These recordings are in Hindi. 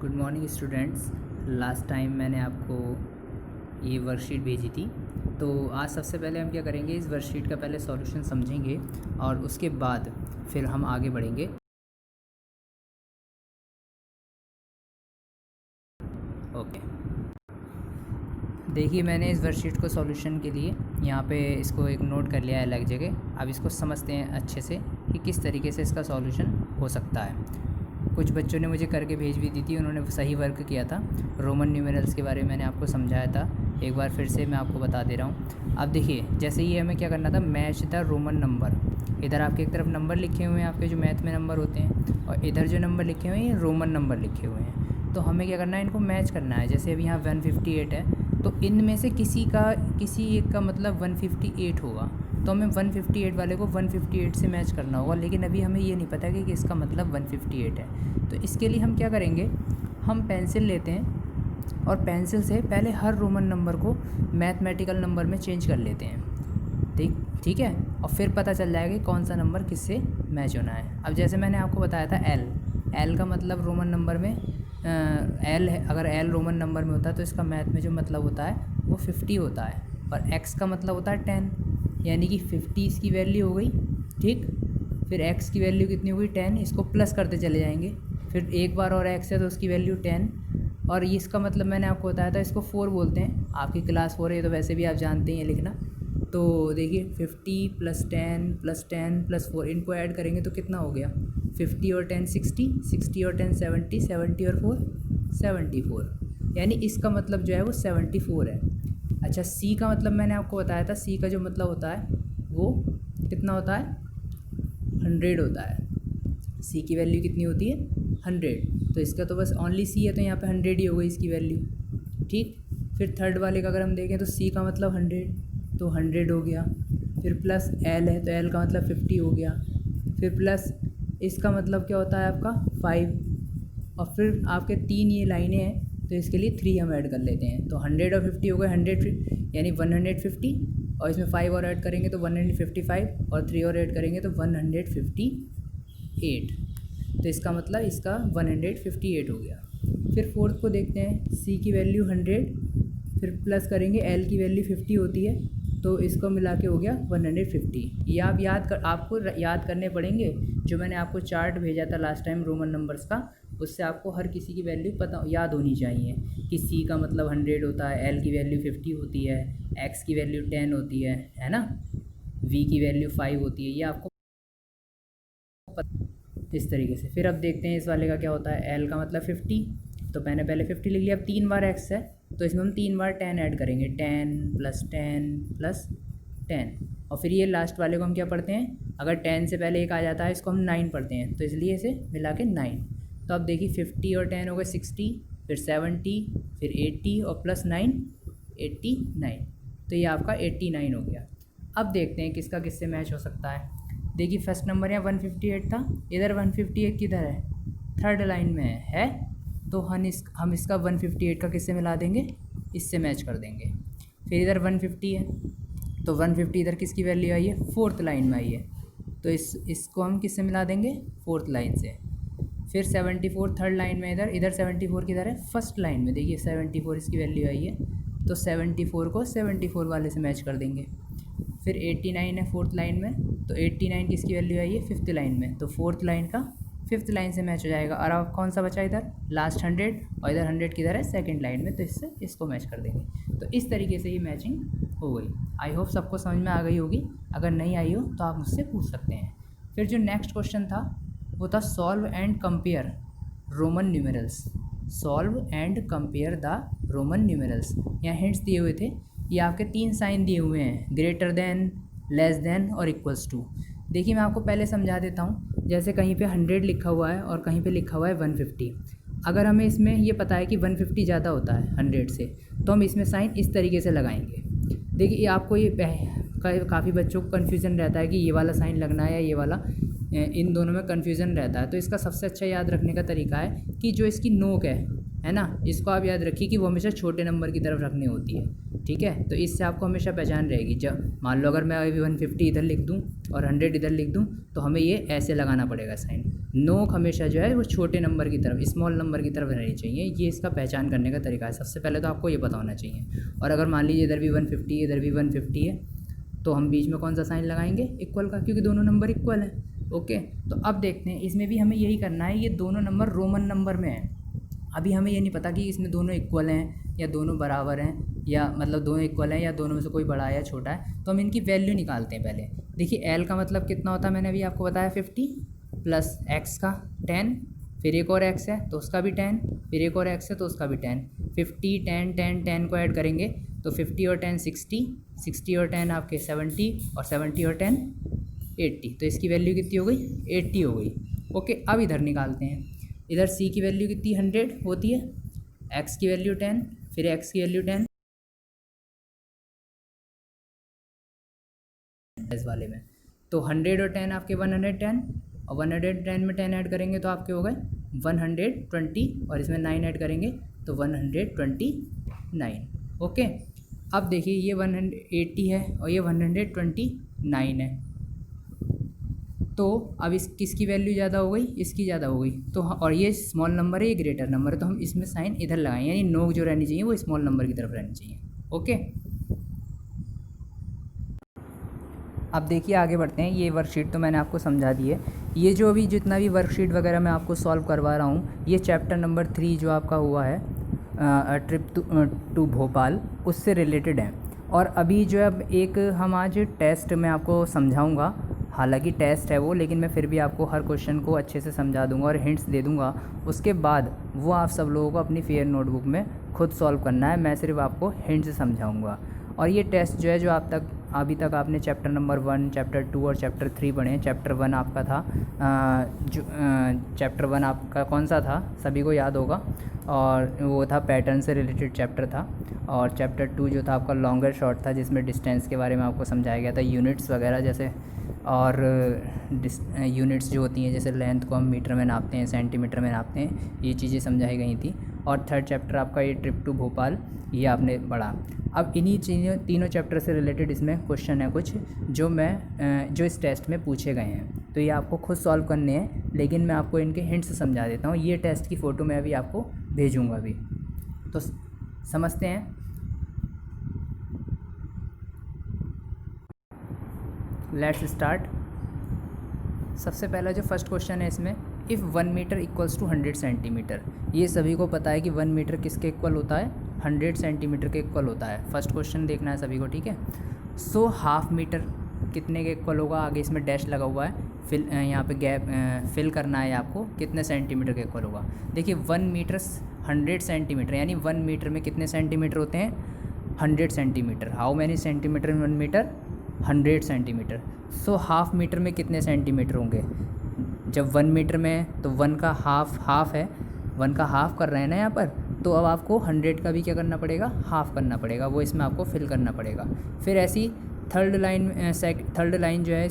Good morning students. Last time मैंने आपको ये वर्कशीट भेजी थी, तो आज सबसे पहले हम क्या करेंगे, इस वर्कशीट का पहले सॉल्यूशन समझेंगे और उसके बाद फिर हम आगे बढ़ेंगे। ओके, देखिए मैंने इस वर्कशीट को सॉल्यूशन के लिए यहाँ पे इसको एक नोट कर लिया है अलग जगह। अब इसको समझते हैं अच्छे से कि किस तरीके से इसका सॉल्यूशन हो सकता है। कुछ बच्चों ने मुझे करके भेज भी दी थी, उन्होंने सही वर्क किया था। रोमन न्यूमेरल्स के बारे में मैंने आपको समझाया था, एक बार फिर से मैं आपको बता दे रहा हूँ। अब देखिए, जैसे ये हमें क्या करना था, मैच द रोमन नंबर। इधर आपके एक तरफ नंबर लिखे हुए हैं, आपके जो मैथ में नंबर होते हैं, और इधर जो नंबर लिखे हुए हैं ये रोमन नंबर लिखे हुए हैं। तो हमें क्या करना है, इनको मैच करना है। जैसे अभी यहाँ 158 है, तो इनमें से किसी एक का मतलब 158 होगा, तो हमें 158 वाले को 158 से मैच करना होगा। लेकिन अभी हमें ये नहीं पता कि इसका मतलब 158 है। तो इसके लिए हम क्या करेंगे, हम पेंसिल लेते हैं और पेंसिल से पहले हर रोमन नंबर को मैथमेटिकल नंबर में चेंज कर लेते हैं। ठीक है, और फिर पता चल जाएगा कि कौन सा नंबर किससे मैच होना है। अब जैसे मैंने आपको बताया था एल का मतलब रोमन नंबर में एल है। अगर एल रोमन नंबर में होता है तो इसका मैथ में जो मतलब होता है वो 50 होता है, और एक्स का मतलब होता है 10, यानी कि 50 इसकी वैल्यू हो गई। ठीक, फिर एक्स की वैल्यू कितनी हो गई, 10। इसको प्लस करते चले जाएंगे, फिर एक बार और एक्स है तो उसकी वैल्यू 10, और ये इसका मतलब मैंने आपको बताया था, इसको 4 बोलते हैं। आपकी क्लास 4 है तो वैसे भी आप जानते हैं लिखना। तो देखिए 50 + 10 + 10 + 4, इनको ऐड करेंगे तो कितना हो गया, 50 और 10 60, 60 और 10 70, 70 और 4 74, यानी इसका मतलब जो है वो 74 है। अच्छा, सी का मतलब मैंने आपको बताया था, सी का जो मतलब होता है वो कितना होता है, 100 होता है। सी की वैल्यू कितनी होती है, 100। तो इसका तो बस ओनली सी है, तो यहाँ पे 100 ही हो गई इसकी वैल्यू। ठीक, फिर थर्ड वाले का अगर हम देखें तो सी का मतलब 100, तो 100 हो गया। फिर प्लस एल है तो एल का मतलब 50 हो गया। फिर प्लस इसका मतलब क्या होता है आपका 5, और फिर आपके 3 ये लाइनें हैं तो इसके लिए 3 हम ऐड कर लेते हैं। तो 100 और 50 हो गए 100, यानी 150, और इसमें 5 और ऐड करेंगे तो 155, और 3 और ऐड करेंगे तो 158। तो इसका मतलब इसका 158 हो गया। फिर फोर्थ को देखते हैं, सी की वैल्यू 100, फिर प्लस करेंगे एल की वैल्यू 50 होती है, तो इसको मिला के हो गया 150। ये आप आपको याद करने पड़ेंगे। जो मैंने आपको चार्ट भेजा था लास्ट टाइम रोमन नंबर्स का, उससे आपको हर किसी की वैल्यू पता याद होनी चाहिए कि सी का मतलब 100 होता है, एल की वैल्यू 50 होती है, एक्स की वैल्यू 10 होती है ना, वी की वैल्यू 5 होती है, ये आपको इस तरीके से। फिर अब देखते हैं इस वाले का क्या होता है, एल का मतलब 50, तो मैंने पहले 50 लिख लिया। अब 3 बार एक्स है तो इसमें हम 3 बार 10 ऐड करेंगे, 10 + 10 + 10, और फिर ये लास्ट वाले को हम क्या पढ़ते हैं, अगर 10 से पहले एक आ जाता है इसको हम 9 पढ़ते हैं, तो इसलिए इसे मिला के 9। तो अब देखिए 50 और 10 हो गए 60, फिर 70, फिर 80, और प्लस 9 89, तो ये आपका 89 हो गया। अब देखते हैं किसका किससे मैच हो सकता है। देखिए फर्स्ट नंबर यहाँ 158 था, इधर 158 किधर है, थर्ड लाइन में है, तो हम इसका 158 का किससे मिला देंगे, इससे मैच कर देंगे। फिर इधर 150 है, तो 150 इधर किसकी वैल्यू आई है, फोर्थ लाइन में आई है, तो इसको हम किससे मिला देंगे, फोर्थ लाइन से। फिर 74 थर्ड लाइन में, इधर 74 किधर है, फर्स्ट लाइन में। देखिए 74 इसकी वैल्यू आई है, तो 74 को 74 वाले से मैच कर देंगे। फिर 89 है फोर्थ लाइन में, तो 89 किसकी वैल्यू आई है, फिफ्थ लाइन में, तो फोर्थ लाइन का फिफ्थ लाइन से मैच हो जाएगा। और अब कौन सा बचा इधर, लास्ट 100, और इधर 100 किधर है, सेकंड लाइन में, तो इससे इसको मैच कर देंगे। तो इस तरीके से ये मैचिंग हो गई। आई होप सबको समझ में आ गई होगी। अगर नहीं आई हो तो आप मुझसे पूछ सकते हैं। फिर जो नेक्स्ट क्वेश्चन था वो था solve and compare Roman numerals. Solve and compare the Roman numerals. यहाँ हिंट्स दिए हुए थे, ये आपके 3 साइन दिए हुए हैं, ग्रेटर देन, लेस देन और इक्वल्स टू। देखिए मैं आपको पहले समझा देता हूँ। जैसे कहीं पे 100 लिखा हुआ है और कहीं पे लिखा हुआ है 150। अगर हमें इसमें ये पता है कि 150 ज़्यादा होता है 100 से, तो हम इसमें साइन इस तरीके से लगाएंगे। देखिए आपको ये काफ़ी बच्चों को कन्फ्यूज़न रहता है कि ये वाला साइन लगना है या ये वाला, इन दोनों में कन्फ्यूज़न रहता है। तो इसका सबसे अच्छा याद रखने का तरीका है कि जो इसकी नोक है, है ना। इसको आप याद रखिए कि वो हमेशा छोटे नंबर की तरफ रखनी होती है, ठीक है। तो इससे आपको हमेशा पहचान रहेगी। जब मान लो अगर मैं अभी 150 इधर लिख दूँ और 100 इधर लिख दूँ तो हमें ये ऐसे लगाना पड़ेगा साइन। नोक हमेशा जो है वो छोटे नंबर की तरफ, स्मॉल नंबर की तरफ रहनी चाहिए। ये इसका पहचान करने का तरीका है। सबसे पहले तो आपको ये पता होना चाहिए। और अगर मान लीजिए इधर भी 150 इधर भी 150 है तो हम बीच में कौन सा साइन लगाएंगे, इक्वल का, क्योंकि दोनों नंबर इक्वल हैं। ओके, तो अब देखते हैं इसमें भी हमें यही करना है। ये दोनों नंबर रोमन नंबर में हैं। अभी हमें ये नहीं पता कि इसमें दोनों इक्वल हैं या दोनों बराबर हैं, या मतलब दोनों इक्वल हैं या दोनों में से कोई बड़ा है या छोटा है। तो हम इनकी वैल्यू निकालते हैं पहले। देखिए एल का मतलब कितना होता है, मैंने अभी आपको बताया 50 प्लस एक्स का 10, फिर एक और एक्स है तो उसका भी 10, फिर एक और एक्स है तो उसका भी 10। 50 10 10 10 को ऐड करेंगे तो 50 और 10 60, 60 और 10 आपके 70, और 70 और 10 80। तो इसकी वैल्यू कितनी हो गई, 80 हो गई। ओके, अब इधर निकालते हैं। इधर सी की वैल्यू कितनी 100 होती है, एक्स की वैल्यू 10, फिर एक्स की वैल्यू 10 इस वाले में। तो 100 और 10 आपके 110, और 110 में 10 ऐड करेंगे तो आपके हो गए 120, और इसमें 9 ऐड करेंगे तो 129। ओके, अब देखिए ये 180 है और ये 129 है। तो अब इस किसकी वैल्यू ज़्यादा हो गई, इसकी ज़्यादा हो गई। तो और ये स्मॉल नंबर है, ये ग्रेटर नंबर है, तो हम इसमें साइन इधर लगाएं, यानी नोक जो रहनी चाहिए वो स्मॉल नंबर की तरफ रहनी चाहिए। ओके, अब देखिए आगे बढ़ते हैं। ये वर्कशीट तो मैंने आपको समझा दी है। ये जो अभी जितना भी वर्कशीट वगैरह मैं आपको सॉल्व करवा रहा हूँ, ये चैप्टर नंबर 3 जो आपका हुआ है ट्रिप टू भोपाल, उससे रिलेटेड है। और अभी जो है एक हम आज टेस्ट में आपको समझाऊंगा। हालांकि टेस्ट है वो, लेकिन मैं फिर भी आपको हर क्वेश्चन को अच्छे से समझा दूंगा और हिंट्स दे दूंगा। उसके बाद वो आप सब लोगों को अपनी फेयर नोटबुक में खुद सॉल्व करना है। मैं सिर्फ आपको हिंट्स समझाऊंगा। और ये टेस्ट जो है, जो अभी तक आपने चैप्टर नंबर 1, चैप्टर 2 और चैप्टर 3 पढ़े हैं। चैप्टर 1 आपका था चैप्टर 1 आपका कौन सा था, सभी को याद होगा, और वो था पैटर्न से रिलेटेड चैप्टर था। और चैप्टर 2 जो था आपका लॉन्गर शॉर्ट था, जिसमें डिस्टेंस के बारे में आपको समझाया गया था, यूनिट्स वगैरह जैसे, और यूनिट्स जो होती हैं जैसे लेंथ को हम मीटर में नापते हैं, सेंटीमीटर में नापते हैं, ये चीज़ें समझाई गई थी। और थर्ड चैप्टर आपका ये ट्रिप टू भोपाल, ये आपने पढ़ा। अब इन्हीं तीनों चैप्टर से रिलेटेड इसमें क्वेश्चन है कुछ जो इस टेस्ट में पूछे गए हैं। तो ये आपको खुद सॉल्व करने हैं, लेकिन मैं आपको इनके हिंट्स समझा देता हूँ। ये टेस्ट की फ़ोटो मैं अभी आपको भेजूँगा अभी, तो समझते हैं। Let's start. सबसे पहला जो फर्स्ट क्वेश्चन है इसमें, if 1 metre equals to 100 centimetre. ये सभी को पता है कि 1 मीटर किसके इक्वल होता है, 100 सेंटीमीटर के इक्वल होता है। फर्स्ट क्वेश्चन देखना है सभी को, ठीक है। सो हाफ मीटर कितने के इक्वल होगा, आगे इसमें डैश लगा हुआ है, फिल यहाँ पे गैप फिल करना है आपको, कितने सेंटीमीटर के इक्वल होगा। देखिए 1 मीटर 100 सेंटीमीटर, यानी 1 मीटर में कितने सेंटीमीटर होते हैं, 100 centimetre. How many centimetre in 1 metre, 100 centimetre. So half metre में कितने सेंटीमीटर होंगे, जब 1 मीटर में है तो 1 का हाफ है, 1 का हाफ कर रहे हैं ना यहाँ पर, तो अब आपको 100 का भी क्या करना पड़ेगा, हाफ करना पड़ेगा, वो इसमें आपको फिल करना पड़ेगा। फिर ऐसी थर्ड लाइन जो है,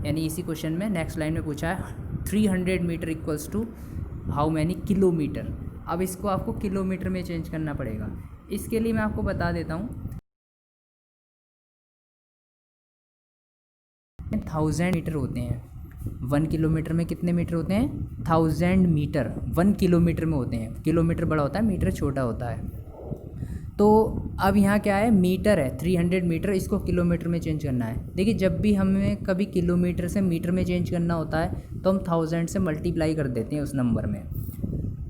यानी इसी क्वेश्चन में नेक्स्ट लाइन में पूछा है 300 metre equals to how many kilometre. अब इसको आपको किलोमीटर में चेंज करना पड़ेगा। इसके लिए मैं आपको बता देता हूँ, 1000 मीटर होते हैं। 1 किलोमीटर में कितने मीटर होते हैं, 1000 मीटर 1 किलोमीटर में होते हैं। किलोमीटर बड़ा होता है, मीटर छोटा होता है। तो अब यहाँ क्या है, मीटर है, 300 मीटर, इसको किलोमीटर में चेंज करना है। देखिए जब भी हमें कभी किलोमीटर से मीटर में चेंज करना होता है तो हम 1000 से मल्टीप्लाई कर देते हैं उस नंबर में।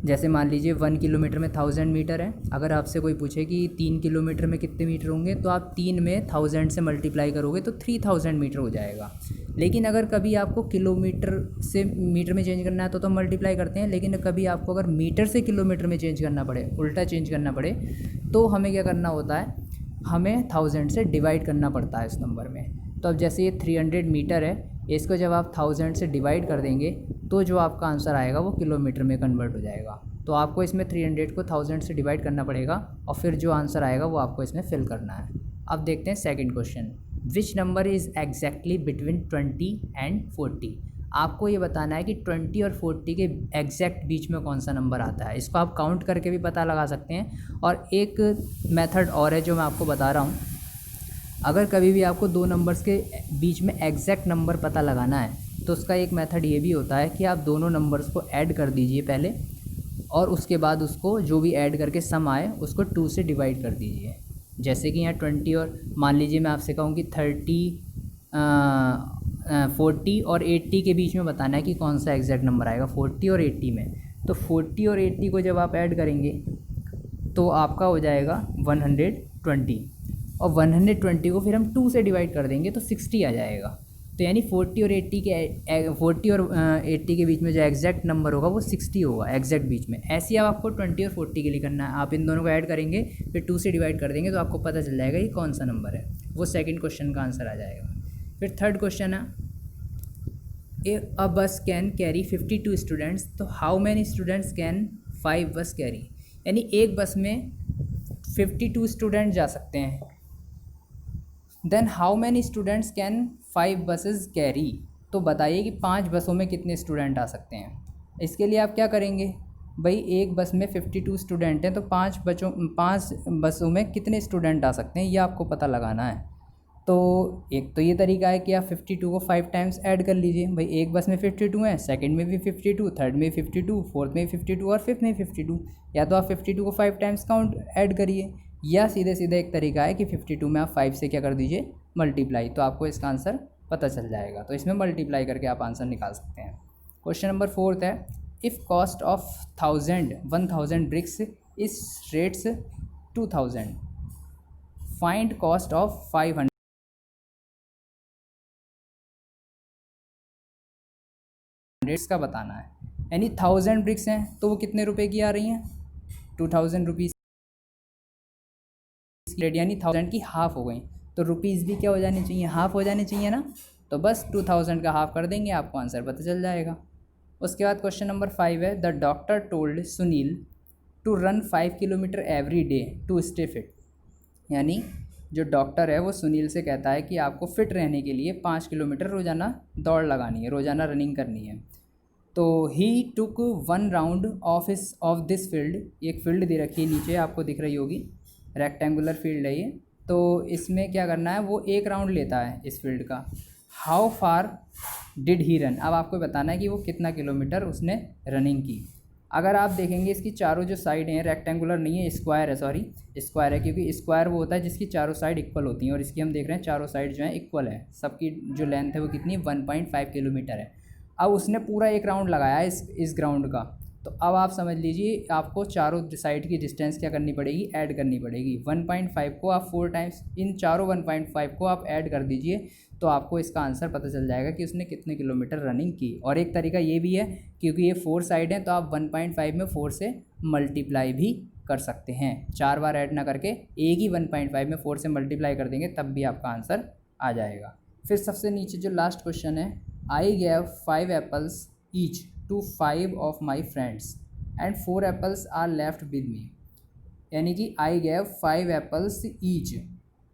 जैसे मान लीजिए 1 किलोमीटर में 1000 मीटर है, अगर आपसे कोई पूछे कि 3 किलोमीटर में कितने मीटर होंगे, तो आप 3 में 1000 से मल्टीप्लाई करोगे तो 3000 मीटर हो जाएगा। लेकिन अगर कभी आपको किलोमीटर से मीटर में चेंज करना है तो मल्टीप्लाई करते हैं, लेकिन कभी आपको अगर मीटर से किलोमीटर में चेंज करना पड़े, उल्टा चेंज करना पड़े, तो हमें क्या करना होता है, हमें 1000 से डिवाइड करना पड़ता है इस नंबर में। तो अब जैसे ये 300 मीटर है, इसको जब आप 1000 से डिवाइड कर देंगे तो जो आपका आंसर आएगा वो किलोमीटर में कन्वर्ट हो जाएगा। तो आपको इसमें 300 को 1000 से डिवाइड करना पड़ेगा और फिर जो आंसर आएगा वो आपको इसमें फिल करना है। अब देखते हैं second question, which number is exactly between 20 and 40। आपको ये बताना है कि 20 और 40 के एग्जैक्ट बीच में कौन सा नंबर आता है। इसको आप काउंट करके भी पता लगा सकते हैं। और एक मेथड और है जो मैं आपको बता रहा हूँ, अगर कभी भी आपको दो नंबर्स के बीच में एग्जैक्ट नंबर पता लगाना है तो उसका एक मेथड ये भी होता है कि आप दोनों नंबर्स को ऐड कर दीजिए पहले, और उसके बाद उसको जो भी ऐड करके सम आए उसको 2 से डिवाइड कर दीजिए। जैसे कि यहाँ 20 और मान लीजिए मैं आपसे कहूँ कि 40 और 80 के बीच में बताना है कि कौन सा एग्जैक्ट नंबर आएगा 40 और 80 में। तो 40 और 80 को जब आप ऐड करेंगे तो आपका हो जाएगा 120, और 120 को फिर हम 2 से डिवाइड कर देंगे तो 60 आ जाएगा। तो यानी 40 और 80 के बीच में जो एग्जैक्ट नंबर होगा वो 60 होगा एग्जैक्ट बीच में। ऐसे ही आपको 20 और 40 के लिए करना है। आप इन दोनों को ऐड करेंगे फिर 2 से डिवाइड कर देंगे तो आपको पता चल जाएगा ये कौन सा नंबर है। वो सेकंड क्वेश्चन का आंसर आ जाएगा। फिर थर्ड क्वेश्चन है, अ बस कैन कैरी 52 स्टूडेंट्स, तो हाउ मैनी स्टूडेंट्स कैन 5 बस कैरी। यानी एक बस में 52 स्टूडेंट जा सकते हैं। Then how many students can 5 buses carry, तो बताइए कि 5 बसों में कितने स्टूडेंट आ सकते हैं। इसके लिए आप क्या करेंगे भाई, एक बस में 52 स्टूडेंट हैं तो 5 बसों में कितने स्टूडेंट आ सकते हैं ये आपको पता लगाना है। तो एक तो ये तरीका है कि आप 52 को 5 टाइम्स ऐड कर लीजिए। भाई एक बस में 52 है, सेकंड में भी 52, थर्ड में 52, फोर्थ में 52 और फिफ्थ में 52। या तो आप 52 को 5 टाइम्स काउंट ऐड करिए, या सीधे सीधे एक तरीका है कि 52 में आप 5 से क्या कर दीजिए मल्टीप्लाई, तो आपको इसका आंसर पता चल जाएगा। तो इसमें मल्टीप्लाई करके आप आंसर निकाल सकते हैं। क्वेश्चन नंबर 4 है, इफ़ कॉस्ट ऑफ 1000 ब्रिक्स इस रेट्स 2000, फाइंड कॉस्ट ऑफ 500 का बताना है। यानी 1000 ब्रिक्स हैं तो वो कितने रुपए की आ रही हैं, 2000 रुपीज़, यानी 1000 की हाफ हो गई। तो रुपीज़ भी क्या हो जानी चाहिए, हाफ हो जानी चाहिए ना। तो बस 2000 का हाफ कर देंगे, आपको आंसर पता चल जाएगा। उसके बाद क्वेश्चन नंबर 5 है, the doctor told Sunil to run 5 kilometre every day to stay fit. यानी जो डॉक्टर है वो सुनील से कहता है कि आपको फिट रहने के लिए 5 किलोमीटर रोज़ाना दौड़ लगानी है, रोज़ाना रनिंग करनी है। तो ही टुक 1 राउंड ऑफ दिस फील्ड, एक फील्ड दे रखी है नीचे आपको दिख रही होगी, रेक्टेंगुलर फील्ड है ये। तो इसमें क्या करना है, वो एक राउंड लेता है इस फील्ड का। How far did he run, अब आपको बताना है कि वो कितना किलोमीटर उसने रनिंग की। अगर आप देखेंगे इसकी चारों जो साइड हैं, रेक्टेंगुलर नहीं है, स्क्वायर है, सॉरी स्क्वायर है, क्योंकि स्क्वायर वो होता है जिसकी चारों साइड इक्वल होती हैं, और इसकी हम देख रहे हैं चारों साइड जो है इक्वल है, सबकी जो लेंथ है वो कितनी है 1.5 किलोमीटर है। अब उसने पूरा एक राउंड लगाया है इस ग्राउंड का। तो अब आप समझ लीजिए आपको चारों साइड की डिस्टेंस क्या करनी पड़ेगी, ऐड करनी पड़ेगी। 1.5 को आप 4 टाइम्स इन चारों 1.5 को आप ऐड कर दीजिए तो आपको इसका आंसर पता चल जाएगा कि उसने कितने किलोमीटर रनिंग की। और एक तरीका ये भी है, क्योंकि ये 4 साइड हैं तो आप 1.5 में 4 से मल्टीप्लाई भी कर सकते हैं। 4 बार ऐड ना करके एक ही 1.5 में 4 से मल्टीप्लाई कर देंगे तब भी आपका आंसर आ जाएगा। फिर सबसे नीचे जो लास्ट क्वेश्चन है, I gave 5 apples each to 5 of my friends and 4 apples are left with me. यानी कि I gave 5 apples each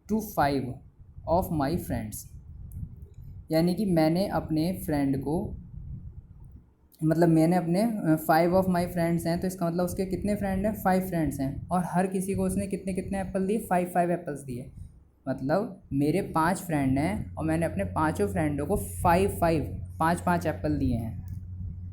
to 5 of my friends, यानी कि मैंने अपने फ्रेंड को, मतलब मैंने अपने 5 ऑफ माई फ्रेंड्स हैं, तो इसका मतलब उसके कितने फ्रेंड हैं, 5 फ्रेंड्स हैं, और हर किसी को उसने कितने कितने एप्पल दिए, 5 एप्पल्स दिए। मतलब मेरे 5 फ्रेंड हैं और मैंने अपने पाँचों फ्रेंडों को 5 एप्पल दिए हैं।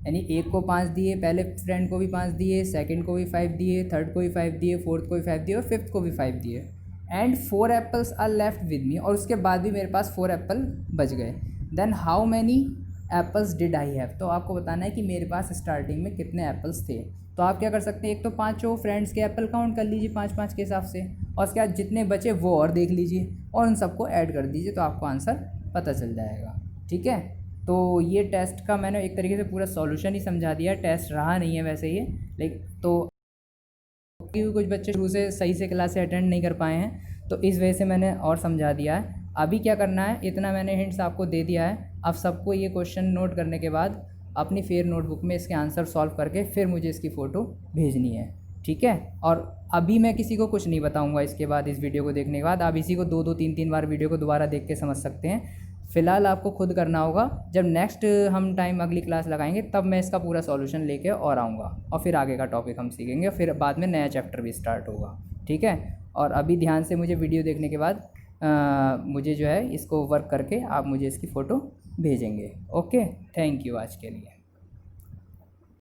यानी एक को 5 दिए, पहले फ्रेंड को भी 5 दिए, सेकंड को भी 5 दिए, थर्ड को भी 5 दिए, फोर्थ को भी 5 दिए और फिफ्थ को भी 5 दिए। And 4 apples are left with me, और उसके बाद भी मेरे पास 4 एप्पल बच गए। Then how many apples did I have, तो आपको बताना है कि मेरे पास स्टार्टिंग में कितने एप्पल्स थे। तो आप क्या कर सकते हैं, एक तो 5 फ्रेंड्स के एप्पल काउंट कर लीजिए 5 के हिसाब से, और उसके बाद जितने बचे वो और देख लीजिए और उन सबको ऐड कर दीजिए तो आपको आंसर पता चल जाएगा। ठीक है, तो ये टेस्ट का मैंने एक तरीके से पूरा सॉल्यूशन ही समझा दिया। टेस्ट रहा नहीं है वैसे ये, लेकिन तो कुछ बच्चे शुरू से सही से क्लास से अटेंड नहीं कर पाए हैं तो इस वजह से मैंने और समझा दिया है। अभी क्या करना है, इतना मैंने हिंट्स आपको दे दिया है। अब सबको ये क्वेश्चन नोट करने के बाद अपनी फेयर नोटबुक में इसके आंसर सॉल्व करके फिर मुझे इसकी फ़ोटो भेजनी है। ठीक है, और अभी मैं किसी को कुछ नहीं बताऊंगा इसके बाद, इस वीडियो को देखने के बाद आप इसी को 2-2 3-3 बार वीडियो को दोबारा देख के समझ सकते हैं। फ़िलहाल आपको खुद करना होगा। जब नेक्स्ट हम टाइम अगली क्लास लगाएंगे तब मैं इसका पूरा सॉल्यूशन लेके और आऊँगा और फिर आगे का टॉपिक हम सीखेंगे, फिर बाद में नया चैप्टर भी स्टार्ट होगा। ठीक है, और अभी ध्यान से मुझे वीडियो देखने के बाद मुझे जो है इसको वर्क करके आप मुझे इसकी फ़ोटो भेजेंगे। ओके, थैंक यू आज के लिए।